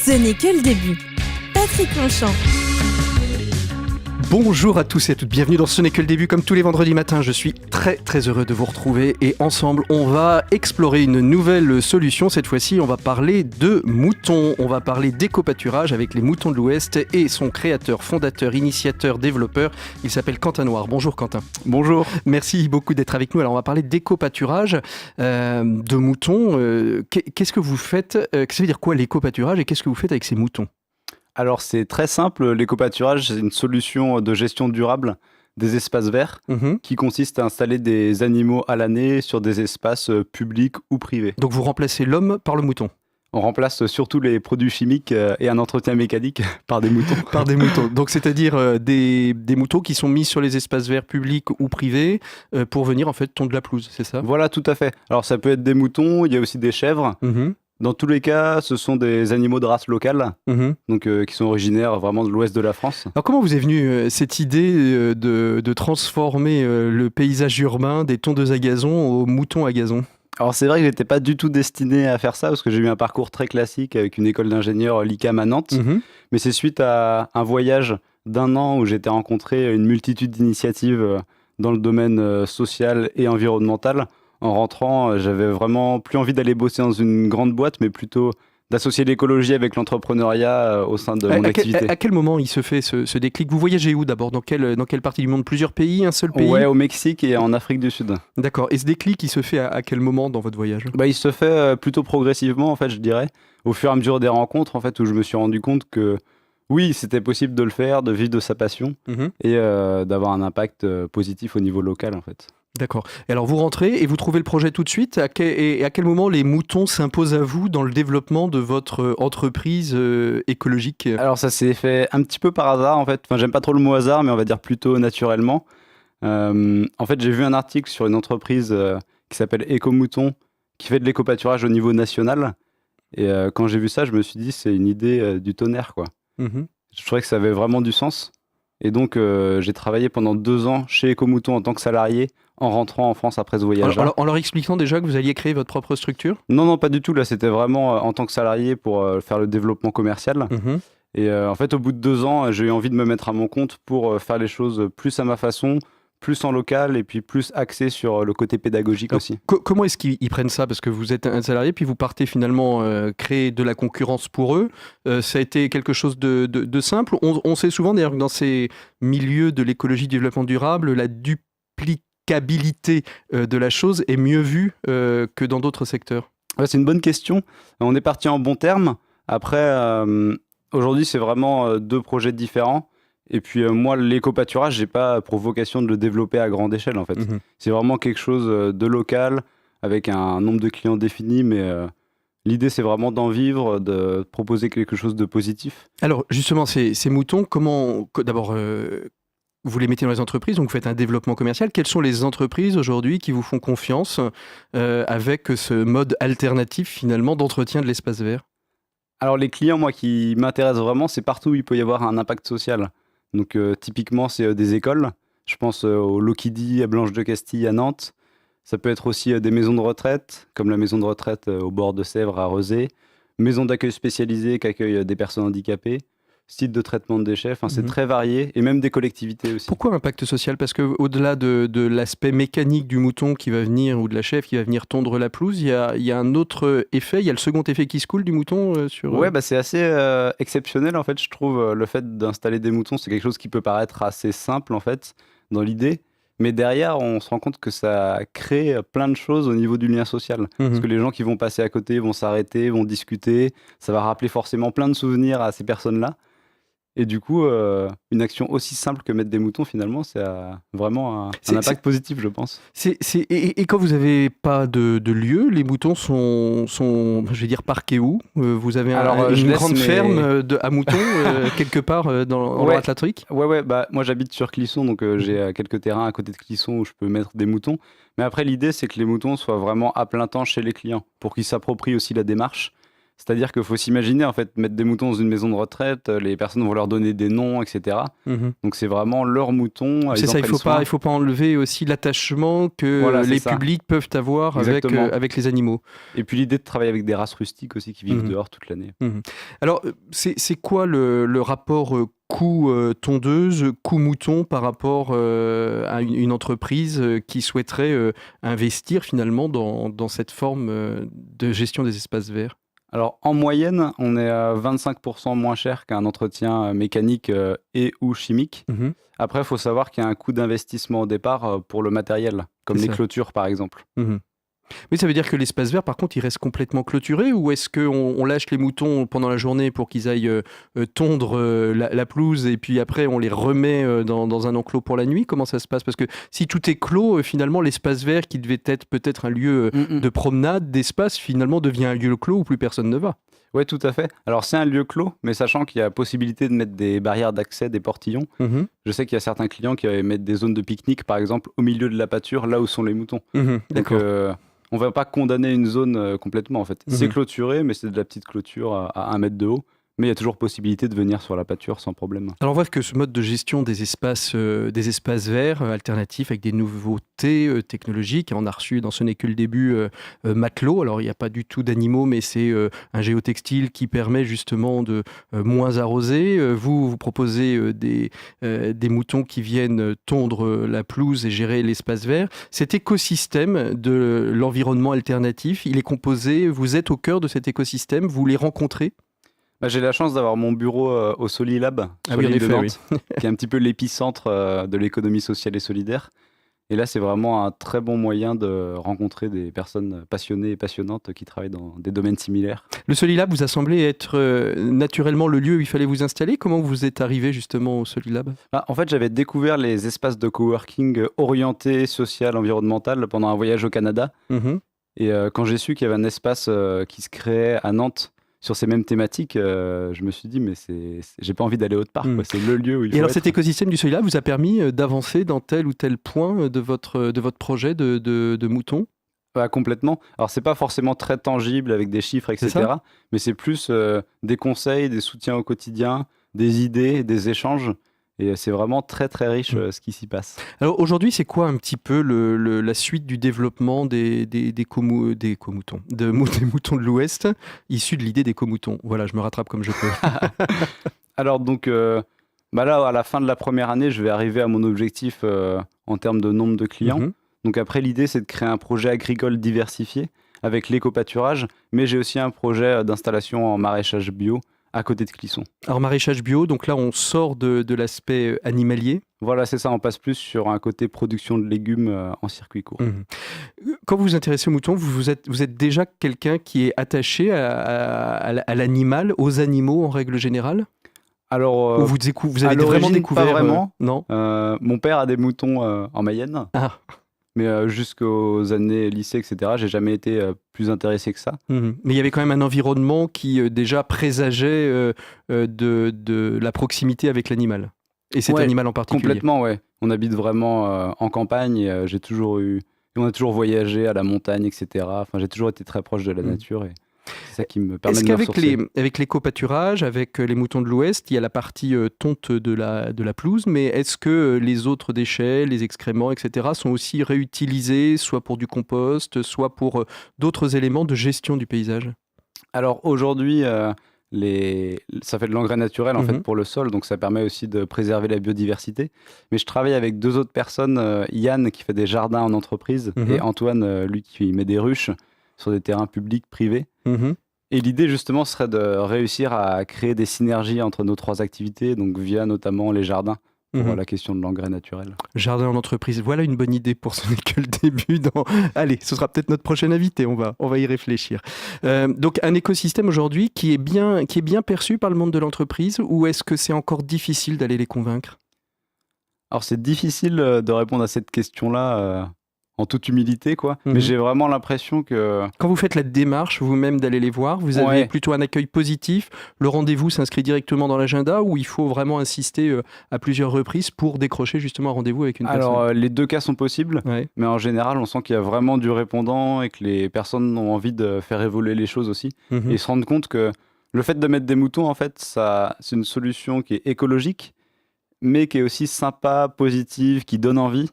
Ce n'est que le début. Patrick Longchamp. Bonjour à tous et à toutes, bienvenue dans Ce n'est que le début. Comme tous les vendredis matins, je suis très heureux de vous retrouver et ensemble on va explorer une nouvelle solution. Cette fois-ci on va parler de moutons, on va parler d'éco-pâturage avec les moutons de l'Ouest et son créateur, fondateur, initiateur, développeur, il s'appelle Quentin Noir. Bonjour Quentin. Bonjour. Merci beaucoup d'être avec nous. Alors on va parler d'éco-pâturage, de moutons. Qu'est-ce que vous faites, ça veut dire quoi l'éco-pâturage et qu'est-ce que vous faites avec ces moutons ? Alors c'est très simple, l'éco-pâturage c'est une solution de gestion durable des espaces verts qui consiste à installer des animaux à l'année sur des espaces publics ou privés. Donc vous remplacez l'homme par le mouton ? On remplace surtout les produits chimiques et un entretien mécanique par des moutons. Par des moutons. Donc c'est-à-dire des moutons qui sont mis sur les espaces verts publics ou privés pour venir en fait tondre la pelouse, c'est ça ? Voilà, tout à fait. Alors ça peut être des moutons, il y a aussi des chèvres. Dans tous les cas, ce sont des animaux de race locale, donc, qui sont originaires vraiment de l'ouest de la France. Alors comment vous est venue cette idée de transformer le paysage urbain des tondeuses à gazon aux moutons à gazon ? Alors c'est vrai que j'étais pas du tout destiné à faire ça parce que j'ai eu un parcours très classique avec une école d'ingénieur l'ICAM à Nantes. Mais c'est suite à un voyage d'1 an où j'ai rencontré une multitude d'initiatives dans le domaine social et environnemental. En rentrant, j'avais vraiment plus envie d'aller bosser dans une grande boîte, mais plutôt d'associer l'écologie avec l'entrepreneuriat au sein de mon activité. À quel moment il se fait ce déclic ? Vous voyagez où d'abord ? Dans quelle partie du monde ? Plusieurs pays ? Un seul pays ? Ouais, au Mexique et en Afrique du Sud. D'accord. Et ce déclic, il se fait à quel moment dans votre voyage ? Il se fait plutôt progressivement, en fait, je dirais. Au fur et à mesure des rencontres, en fait, où je me suis rendu compte que oui, c'était possible de le faire, de vivre de sa passion et d'avoir un impact positif au niveau local, en fait. D'accord. Et alors vous rentrez et vous trouvez le projet tout de suite. À quel moment les moutons s'imposent à vous dans le développement de votre entreprise écologique ? Alors ça s'est fait un petit peu par hasard en fait. Enfin, j'aime pas trop le mot hasard, mais on va dire plutôt naturellement. En fait, j'ai vu un article sur une entreprise qui s'appelle Éco-Mouton, qui fait de l'éco-pâturage au niveau national. Et quand j'ai vu ça, je me suis dit c'est une idée du tonnerre, quoi. Je trouvais que ça avait vraiment du sens. Et donc, j'ai travaillé pendant 2 ans chez Éco-Mouton en tant que salarié, en rentrant en France après ce voyage. En leur expliquant déjà que vous alliez créer votre propre structure ? Non, pas du tout. Là, c'était vraiment en tant que salarié pour faire le développement commercial. Et en fait, au bout de 2 ans, j'ai eu envie de me mettre à mon compte pour faire les choses plus à ma façon, plus en local et puis plus axé sur le côté pédagogique aussi. Comment est-ce qu'ils prennent ça ? Parce que vous êtes un salarié, puis vous partez finalement créer de la concurrence pour eux. Ça a été quelque chose de simple. On sait souvent d'ailleurs que dans ces milieux de l'écologie du développement durable, la duplicabilité de la chose est mieux vue que dans d'autres secteurs. Ouais, c'est une bonne question. On est parti en bons termes. Après, aujourd'hui, c'est vraiment 2 projets différents. Et puis moi, l'éco-pâturage, j'ai pas pour vocation de le développer à grande échelle en fait. C'est vraiment quelque chose de local, avec un nombre de clients défini, mais l'idée c'est vraiment d'en vivre, de proposer quelque chose de positif. Alors justement, ces moutons, d'abord, vous les mettez dans les entreprises, donc vous faites un développement commercial. Quelles sont les entreprises aujourd'hui qui vous font confiance avec ce mode alternatif finalement d'entretien de l'espace vert ? Alors les clients, moi, qui m'intéressent vraiment, c'est partout où il peut y avoir un impact social. Donc typiquement, c'est des écoles. Je pense au Lokidi à Blanche de Castille à Nantes. Ça peut être aussi des maisons de retraite, comme la maison de retraite au bord de Sèvres à Rezé. Maisons d'accueil spécialisées qui accueillent des personnes handicapées. Sites de traitement de déchets. Enfin, c'est très varié. Et même des collectivités aussi. Pourquoi impact social ? Parce qu'au-delà de l'aspect mécanique du mouton qui va venir, ou de la chèvre qui va venir tondre la pelouse, il y a un autre effet. Il y a le second effet qui se coule du mouton sur... Ouais, c'est assez exceptionnel en fait, je trouve. Le fait d'installer des moutons, c'est quelque chose qui peut paraître assez simple en fait, dans l'idée. Mais derrière, on se rend compte que ça crée plein de choses au niveau du lien social. Parce que les gens qui vont passer à côté vont s'arrêter, vont discuter. Ça va rappeler forcément plein de souvenirs à ces personnes-là. Et du coup, une action aussi simple que mettre des moutons, finalement, ça a vraiment un impact positif, je pense. Et quand vous n'avez pas de lieu, les moutons sont je vais dire, parqués où ? Vous avez une grande ferme à moutons, quelque part dans l'Atlantique ? Ouais, moi j'habite sur Clisson, donc j'ai quelques terrains à côté de Clisson où je peux mettre des moutons. Mais après, l'idée, c'est que les moutons soient vraiment à plein temps chez les clients, pour qu'ils s'approprient aussi la démarche. C'est-à-dire qu'il faut s'imaginer, en fait, mettre des moutons dans une maison de retraite, les personnes vont leur donner des noms, etc. Mhm. Donc c'est vraiment leurs moutons. C'est ils en ça, prennent soin. il faut pas enlever aussi l'attachement que Voilà, c'est les ça. publics peuvent avoir Exactement. avec les animaux. Et puis l'idée de travailler avec des races rustiques aussi qui vivent Mhm. dehors toute l'année. Mhm. Alors, c'est quoi le rapport coût tondeuse, coût mouton par rapport à une entreprise qui souhaiterait investir finalement dans cette forme de gestion des espaces verts? Alors en moyenne, on est à 25% moins cher qu'un entretien mécanique et ou chimique. Mhm. Après, il faut savoir qu'il y a un coût d'investissement au départ pour le matériel, comme C'est les ça. clôtures par exemple. Mhm. Mais ça veut dire que l'espace vert, par contre, il reste complètement clôturé ou est-ce qu'on lâche les moutons pendant la journée pour qu'ils aillent tondre la pelouse et puis après on les remet dans un enclos pour la nuit? Comment ça se passe? Parce que si tout est clos, finalement, l'espace vert qui devait être peut-être un lieu de promenade, d'espace, finalement devient un lieu clos où plus personne ne va. Oui, tout à fait. Alors c'est un lieu clos, mais sachant qu'il y a possibilité de mettre des barrières d'accès, des portillons. Mhm. Je sais qu'il y a certains clients qui mettent des zones de pique-nique, par exemple, au milieu de la pâture, là où sont les moutons. Mhm. Donc, D'accord. on ne va pas condamner une zone complètement, en fait. C'est Mhm. clôturé, mais c'est de la petite clôture à 1 mètre de haut. Mais il y a toujours possibilité de venir sur la pâture sans problème. Alors on voit que ce mode de gestion des espaces verts alternatifs avec des nouveautés technologiques, on a reçu dans Ce n'est que le début Matelot, alors il n'y a pas du tout d'animaux mais c'est un géotextile qui permet justement de moins arroser. Vous proposez des moutons qui viennent tondre la pelouse et gérer l'espace vert. Cet écosystème de l'environnement alternatif, il est composé, vous êtes au cœur de cet écosystème, vous les rencontrez? Bah, j'ai la chance d'avoir mon bureau au Solilab, sur oui, en l'île de effet, Nantes, qui est un petit peu l'épicentre de l'économie sociale et solidaire. Et là, c'est vraiment un très bon moyen de rencontrer des personnes passionnées et passionnantes qui travaillent dans des domaines similaires. Le Solilab vous a semblé être naturellement le lieu où il fallait vous installer. Comment vous êtes arrivé justement au Solilab? Ah, en fait, j'avais découvert les espaces de coworking orientés social, environnemental pendant un voyage au Canada. Mhm. Et quand j'ai su qu'il y avait un espace qui se créait à Nantes sur ces mêmes thématiques, je me suis dit, mais j'ai pas envie d'aller autre part, quoi. C'est le lieu où il Et faut alors être. cet écosystème du Solilab vous a permis d'avancer dans tel ou tel point de votre projet de mouton? Complètement. Alors, c'est pas forcément très tangible avec des chiffres, C'est etc. ça? Mais c'est plus des conseils, des soutiens au quotidien, des idées, des échanges. Et c'est vraiment très, très riche ce qui s'y passe. Alors aujourd'hui, c'est quoi un petit peu la suite du développement des moutons des moutons de l'Ouest, issus de l'idée des moutons? Voilà, je me rattrape comme je peux. Alors, donc, là, à la fin de la première année, je vais arriver à mon objectif en termes de nombre de clients. Mhm. Donc après, l'idée, c'est de créer un projet agricole diversifié avec l'éco-pâturage, mais j'ai aussi un projet d'installation en maraîchage bio à côté de Clisson. Alors maraîchage bio, donc là on sort de l'aspect animalier. Voilà, c'est ça, on passe plus sur un côté production de légumes en circuit court. Mhm. Quand vous vous intéressez aux moutons, vous êtes déjà quelqu'un qui est attaché à l'animal, aux animaux en règle générale? Alors, Ou vous avez à vraiment l'origine, découvert pas vraiment. non? Mon père a des moutons en Mayenne, Ah. mais jusqu'aux années lycée, etc., j'ai jamais été plus intéressé que ça. Mhm. Mais il y avait quand même un environnement qui déjà présageait de la proximité avec l'animal. Et cet Ouais, animal en particulier. Complètement, ouais. On habite vraiment en campagne et on a toujours voyagé à la montagne, etc. Enfin, j'ai toujours été très proche de la nature et c'est ça qui me permet Est-ce de me qu'avec ressourcer. avec l'éco-pâturage, avec les moutons de l'Ouest, il y a la partie tonte de la pelouse, mais est-ce que les autres déchets, les excréments, etc., sont aussi réutilisés, soit pour du compost, soit pour d'autres éléments de gestion du paysage? Alors aujourd'hui, ça fait de l'engrais naturel en fait Mhm. pour le sol, donc ça permet aussi de préserver la biodiversité. Mais je travaille avec 2 autres personnes, Yann qui fait des jardins en entreprise Mhm. et Antoine, lui qui met des ruches sur des terrains publics, privés. Mhm. Et l'idée justement serait de réussir à créer des synergies entre nos 3 activités, donc via notamment les jardins, pour Mhm. la question de l'engrais naturel. Jardin en entreprise, voilà une bonne idée pour ce n'est que le début. Allez, ce sera peut-être notre prochain invité, on va y réfléchir. Donc un écosystème aujourd'hui qui est bien perçu par le monde de l'entreprise, ou est-ce que c'est encore difficile d'aller les convaincre? Alors c'est difficile de répondre à cette question-là en toute humilité, quoi. Mhm. Mais j'ai vraiment l'impression que... Quand vous faites la démarche vous-même d'aller les voir, vous avez Ouais. plutôt un accueil positif. Le rendez-vous s'inscrit directement dans l'agenda ou il faut vraiment insister à plusieurs reprises pour décrocher justement un rendez-vous avec une Alors, personne. les deux cas sont possibles, Ouais. mais en général, on sent qu'il y a vraiment du répondant et que les personnes ont envie de faire évoluer les choses aussi. Mhm. Et ils se rendent compte que le fait de mettre des moutons, en fait, c'est une solution qui est écologique, mais qui est aussi sympa, positive, qui donne envie.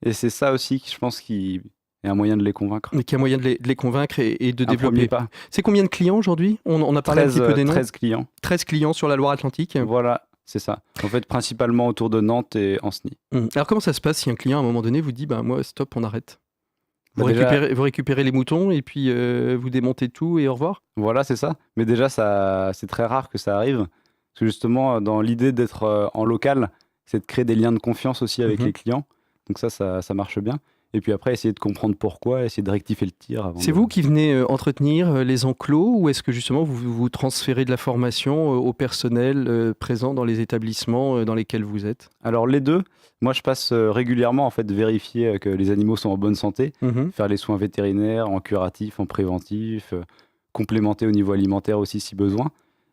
Et c'est ça aussi, je pense, qui est un moyen de les convaincre. Mais qu'il y a moyen de les convaincre et de Un développer. premier pas. C'est combien de clients aujourd'hui? On a parlé un petit peu des noms. 13 clients. 13 clients sur la Loire-Atlantique. Voilà, c'est ça. En fait, principalement autour de Nantes et Ancenis. Alors comment ça se passe si un client à un moment donné vous dit bah moi stop, on arrête? Vous, Bah, déjà- récupérez, vous récupérez les moutons et puis vous démontez tout et au revoir? Voilà, c'est ça. Mais déjà, c'est très rare que ça arrive. Parce que justement, dans l'idée d'être en local, c'est de créer des liens de confiance aussi avec Mhm. les clients. Donc ça marche bien. Et puis après, essayer de comprendre pourquoi, essayer de rectifier le tir. C'est vous qui venez entretenir les enclos ou est-ce que justement vous transférez de la formation au personnel présent dans les établissements dans lesquels vous êtes? Alors les deux, moi je passe régulièrement en fait vérifier que les animaux sont en bonne santé, Mhm. faire les soins vétérinaires, en curatif, en préventif, complémenter au niveau alimentaire aussi si besoin.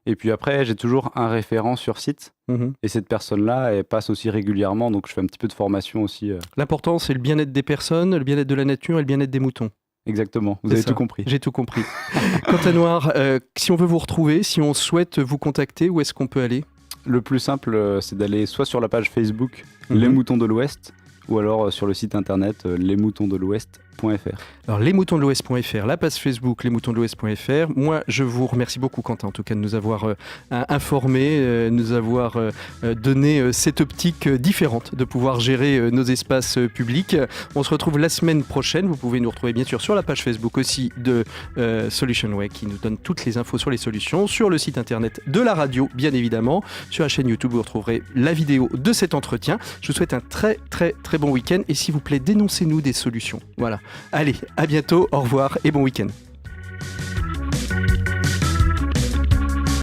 Et puis après, j'ai toujours un référent sur site. Mhm. Et cette personne-là, elle passe aussi régulièrement, donc je fais un petit peu de formation aussi. L'important c'est le bien-être des personnes, le bien-être de la nature et le bien-être des moutons. Exactement, vous C'est avez ça. tout compris. J'ai tout compris. Quant à Noir, si on veut vous retrouver, si on souhaite vous contacter, où est-ce qu'on peut aller? Le plus simple, c'est d'aller soit sur la page Facebook Mhm. Les Moutons de l'Ouest, ou alors sur le site internet lesmoutonsdelouest.fr. Alors, lesmoutondelouest.fr, la page Facebook lesmoutondelouest.fr. Moi, je vous remercie beaucoup, Quentin, en tout cas, de nous avoir informés, nous avoir donné cette optique différente de pouvoir gérer nos espaces publics. On se retrouve la semaine prochaine. Vous pouvez nous retrouver, bien sûr, sur la page Facebook aussi de SolutionWay, qui nous donne toutes les infos sur les solutions, sur le site internet de la radio, bien évidemment. Sur la chaîne YouTube, vous retrouverez la vidéo de cet entretien. Je vous souhaite un très, très, très bon week-end. Et s'il vous plaît, dénoncez-nous des solutions. Voilà. Allez, à bientôt, au revoir et bon week-end.